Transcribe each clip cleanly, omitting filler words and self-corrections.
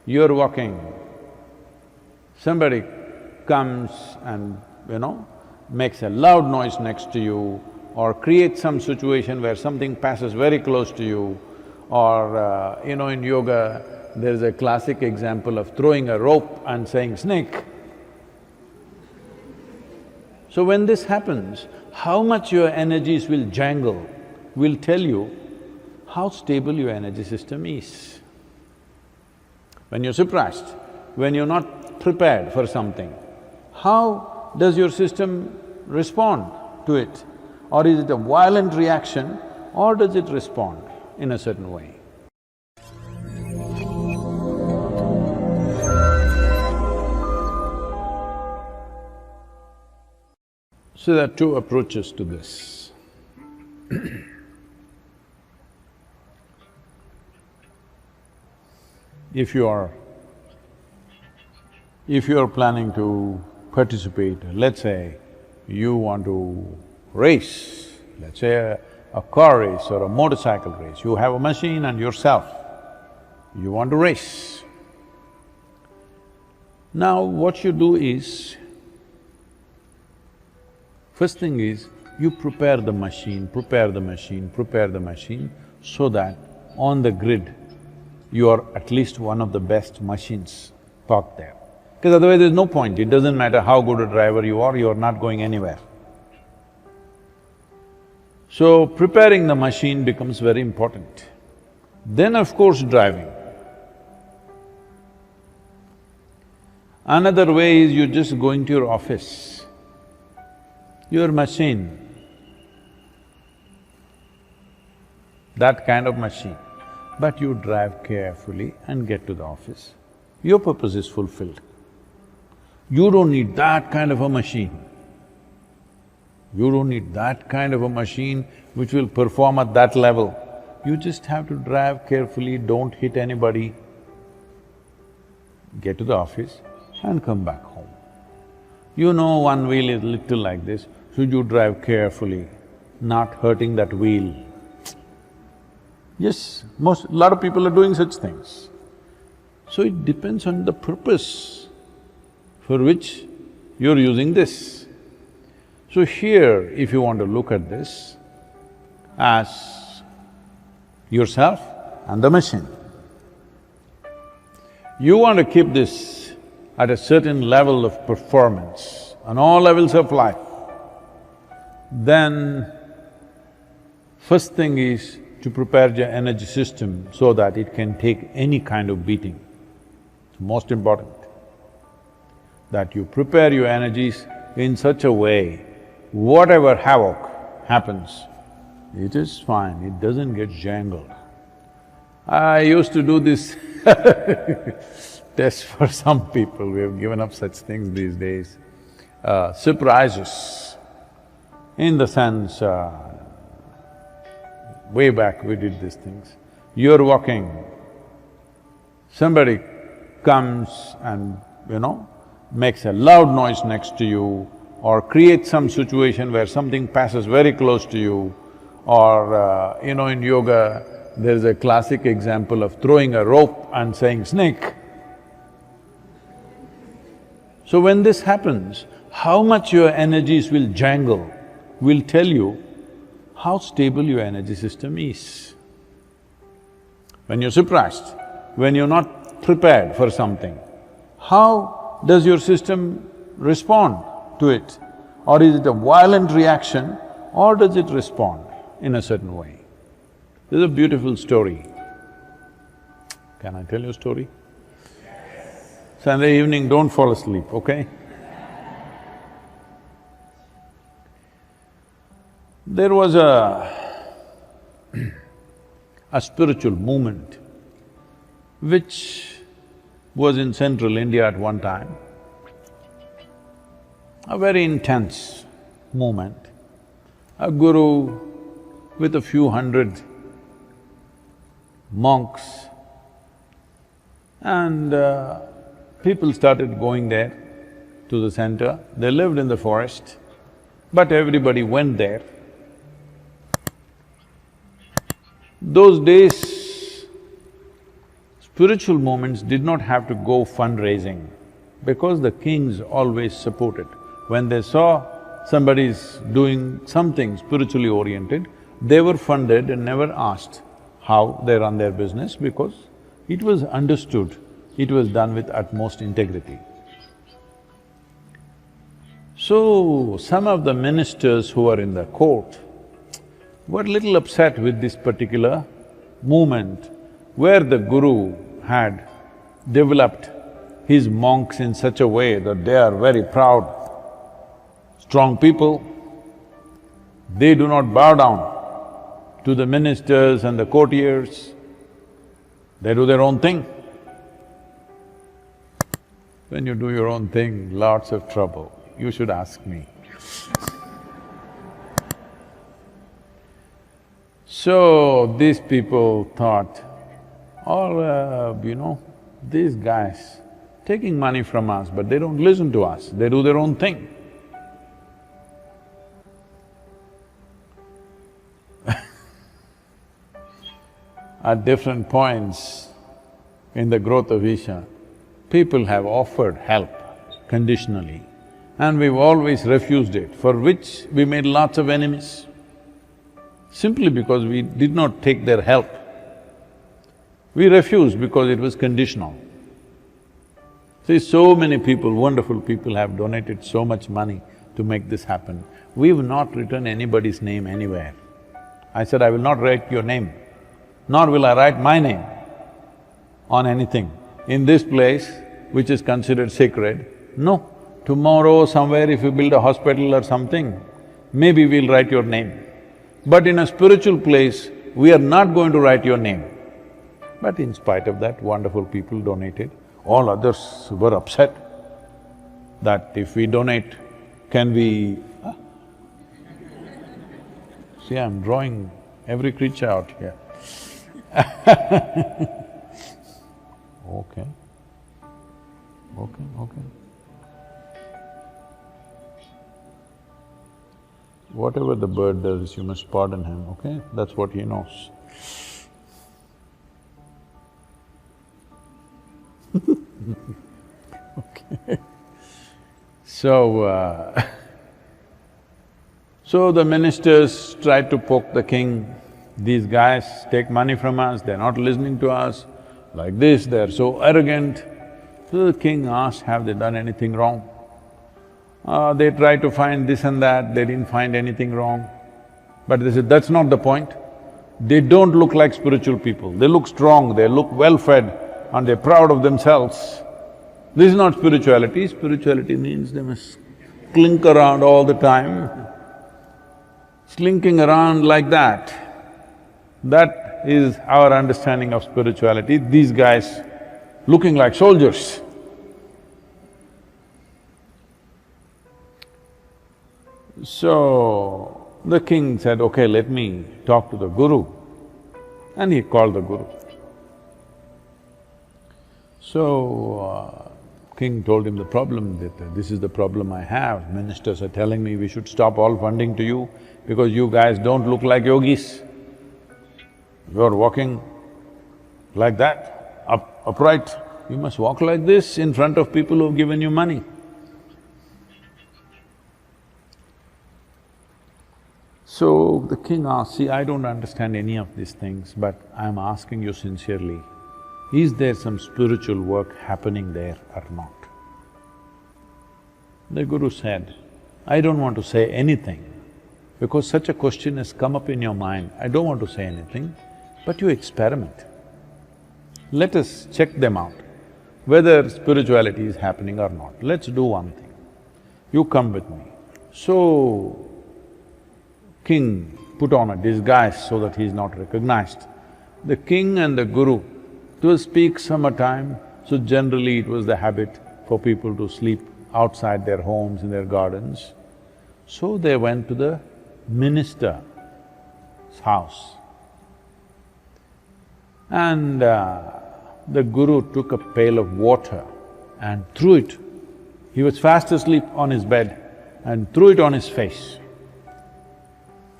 You're walking, somebody comes and, makes a loud noise next to you, or creates some situation where something passes very close to you, or in yoga, there's a classic example of throwing a rope and saying snake. So when this happens, how much your energies will jangle will tell you how stable your energy system is. When you're surprised, when you're not prepared for something, how does your system respond to it? Or is it a violent reaction, or does it respond in a certain way? So there are two approaches to this. If you are planning to participate, let's say you want to race, let's say a car race or a motorcycle race, you have a machine and yourself, you want to race. Now what you do is, first thing is, you prepare the machine so that on the grid, you are at least one of the best machines parked there. Because otherwise there's no point, it doesn't matter how good a driver you are not going anywhere. So preparing the machine becomes very important. Then of course driving. Another way is you're just going to your office. Your machine, that kind of machine, but you drive carefully and get to the office. Your purpose is fulfilled. You don't need that kind of a machine. You don't need that kind of a machine which will perform at that level. You just have to drive carefully, don't hit anybody, get to the office and come back home. You know one wheel is little like this, should you drive carefully, not hurting that wheel? Yes, lot of people are doing such things. So it depends on the purpose for which you're using this. So here, if you want to look at this as yourself and the machine, you want to keep this at a certain level of performance on all levels of life, then first thing is to prepare your energy system so that it can take any kind of beating. It's most important that you prepare your energies in such a way, whatever havoc happens, it is fine, it doesn't get jangled. I used to do this test for some people, we have given up such things these days. Surprises, in the sense, way back we did these things. You're walking, somebody comes and, makes a loud noise next to you, or creates some situation where something passes very close to you, or in yoga, there's a classic example of throwing a rope and saying snake. So when this happens, how much your energies will jangle will tell you how stable your energy system is. When you're surprised, when you're not prepared for something, how does your system respond to it? Or is it a violent reaction, or does it respond in a certain way? There's a beautiful story. Can I tell you a story? Sunday evening, don't fall asleep, okay? There was a spiritual movement which was in central India at one time, a very intense movement. A guru with a few hundred monks, and people started going there to the center. They lived in the forest, but everybody went there. Those days, spiritual movements did not have to go fundraising because the kings always supported. When they saw somebody's doing something spiritually oriented, they were funded and never asked how they run their business because it was understood, it was done with utmost integrity. So, some of the ministers who were in the court were little upset with this particular movement where the Guru had developed his monks in such a way that they are very proud, strong people. They do not bow down to the ministers and the courtiers, they do their own thing. When you do your own thing, lots of trouble. You should ask me. So, these people thought, these guys taking money from us, but they don't listen to us, they do their own thing. At different points in the growth of Isha, people have offered help conditionally, and we've always refused it, for which we made lots of enemies, simply because we did not take their help. We refused because it was conditional. See, so many people, wonderful people have donated so much money to make this happen. We've not written anybody's name anywhere. I said, I will not write your name, nor will I write my name on anything. In this place, which is considered sacred, no. Tomorrow somewhere if you build a hospital or something, maybe we'll write your name. But in a spiritual place, we are not going to write your name. But in spite of that, wonderful people donated. All others were upset that if we donate, can we… See, I'm drawing every creature out here. Okay. Okay. Whatever the bird does, you must pardon him, okay? That's what he knows. Okay. So, so the ministers tried to poke the king. These guys take money from us, they're not listening to us, like this, they're so arrogant. So the king asked, have they done anything wrong? They tried to find this and that, they didn't find anything wrong. But they said, that's not the point. They don't look like spiritual people, they look strong, they look well-fed and they're proud of themselves. This is not spirituality. Spirituality means they must clink around all the time, slinking around like that. That is our understanding of spirituality. These guys looking like soldiers. So, the king said, okay, let me talk to the Guru. And he called the Guru. So, king told him the problem, that this is the problem I have. Ministers are telling me we should stop all funding to you because you guys don't look like yogis. You're walking like that, upright. You must walk like this in front of people who've given you money. So the king asked, see, I don't understand any of these things, but I'm asking you sincerely, is there some spiritual work happening there or not? The Guru said, I don't want to say anything, because such a question has come up in your mind, I don't want to say anything, but you experiment. Let us check them out, whether spirituality is happening or not. Let's do one thing, you come with me. So, king put on a disguise so that he is not recognized. The king and the Guru, it was peak summertime, so generally it was the habit for people to sleep outside their homes, in their gardens. So they went to the minister's house. And the Guru took a pail of water and threw it. He was fast asleep on his bed and threw it on his face.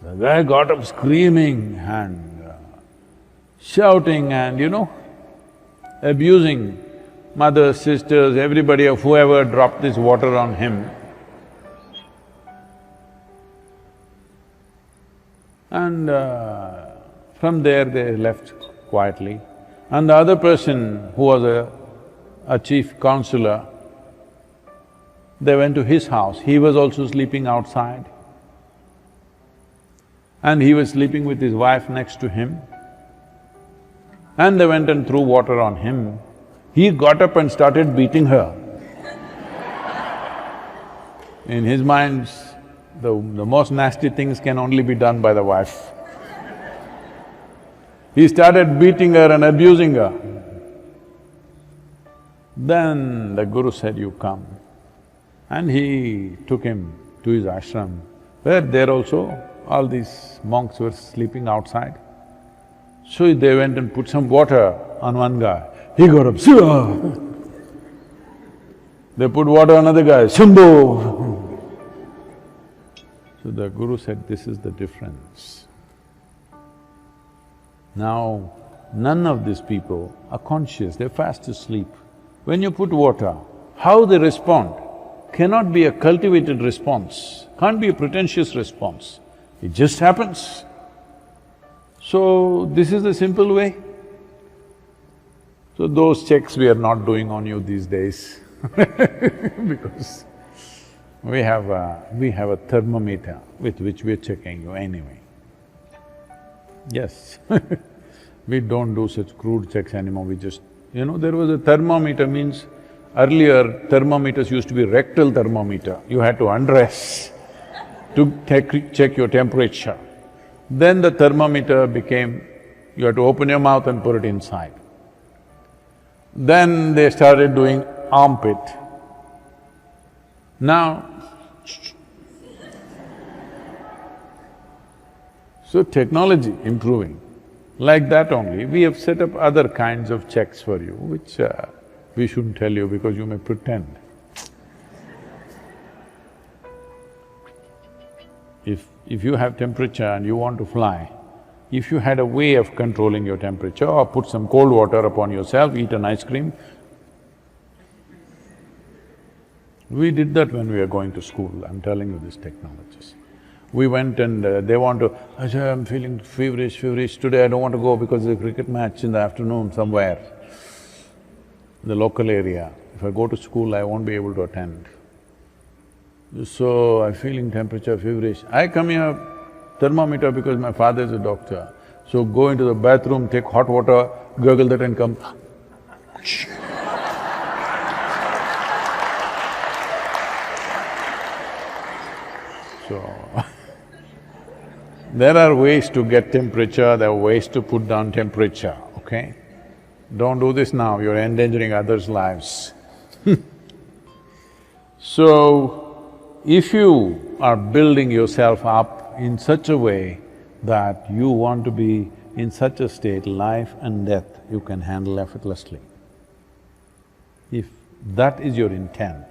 The guy got up screaming and shouting and abusing mothers, sisters, everybody of whoever dropped this water on him. And from there they left quietly. And the other person who was a chief counselor, they went to his house. He was also sleeping outside. And he was sleeping with his wife next to him. And they went and threw water on him. He got up and started beating her. In his mind, the most nasty things can only be done by the wife. He started beating her and abusing her. Then the Guru said, "You come." And he took him to his ashram, where there also all these monks were sleeping outside. So they went and put some water on one guy. He got up, "Shiva!" They put water on another guy, "Shambho!" So the Guru said, this is the difference. Now, none of these people are conscious, they're fast asleep. When you put water, how they respond cannot be a cultivated response, can't be a pretentious response. It just happens. So, this is the simple way. So those checks we are not doing on you these days because we have a thermometer with which we're checking you anyway. Yes we don't do such crude checks anymore, we just… there was a thermometer means, earlier thermometers used to be rectal thermometer, you had to undress to check your temperature. Then the thermometer became, you had to open your mouth and put it inside. Then they started doing armpit. Now, so technology improving. Like that only, we have set up other kinds of checks for you, which we shouldn't tell you because you may pretend. If you have temperature and you want to fly, if you had a way of controlling your temperature or put some cold water upon yourself, eat an ice cream. We did that when we were going to school, I'm telling you these technologies. We went and they want to, I say, I'm feeling feverish, today I don't want to go because there's a cricket match in the afternoon somewhere in the local area. If I go to school, I won't be able to attend. So, I'm feeling temperature, feverish. I come here, thermometer because my father is a doctor. So go into the bathroom, take hot water, gurgle that and come. So there are ways to get temperature, there are ways to put down temperature, okay? Don't do this now, you're endangering others' lives So, if you are building yourself up in such a way that you want to be in such a state, life and death you can handle effortlessly. If that is your intent,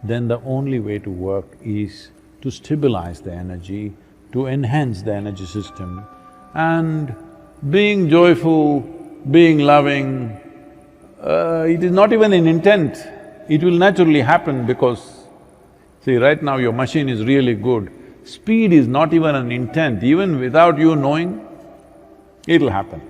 then the only way to work is to stabilize the energy, to enhance the energy system, and being joyful, being loving, it is not even an intent, it will naturally happen because see, right now your machine is really good. Speed is not even an intent, even without you knowing, it'll happen.